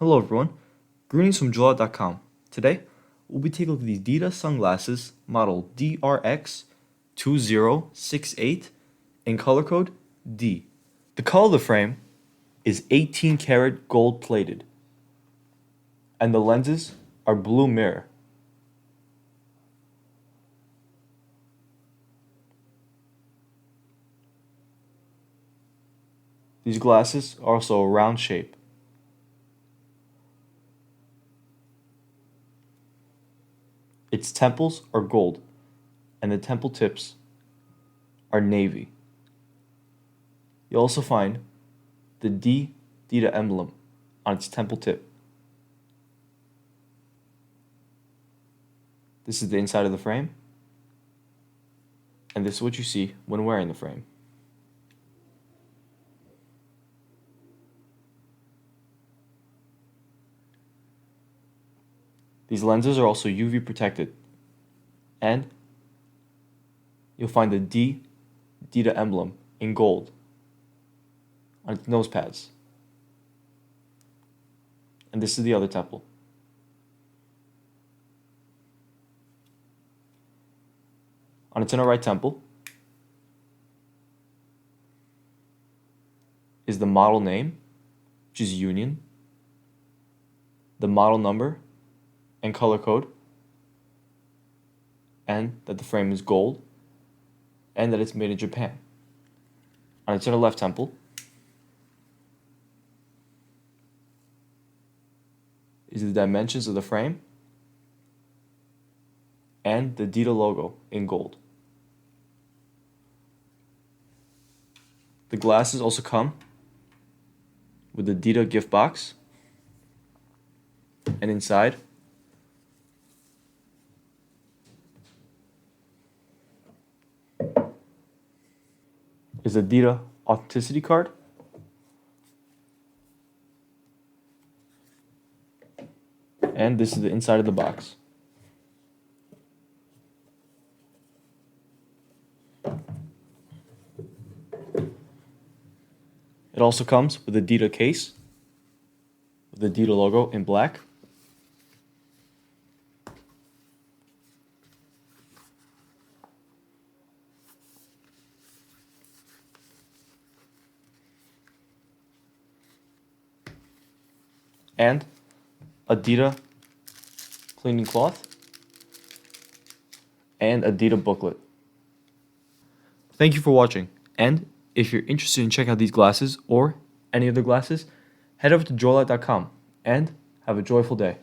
Hello everyone, greetings from JoyLot.com. Today, we'll be taking a look at these Dita sunglasses model DRX-2068 in color code D. The color of the frame is 18 karat gold plated, and the lenses are blue mirror. These glasses are also a round shape. Its temples are gold, and the temple tips are navy. You'll also find the Dita emblem on its temple tip. This is the inside of the frame, and this is what you see when wearing the frame. These lenses are also UV protected, and you'll find the Dita emblem in gold on its nose pads. And this is the other temple. On its inner right temple is the model name, which is Union, the model number and color code, and that the frame is gold, and that it's made in Japan. On its inner left temple is the dimensions of the frame and the Dita logo in gold. The glasses also come with the Dita gift box, and inside is a Dita authenticity card, and this is the inside of the box. It also comes with a Dita case with the Dita logo in black. And a Dita cleaning cloth and a Dita booklet. Thank you for watching, and if you're interested in checking out these glasses or any other glasses, head over to JoyLot.com and have a joyful day.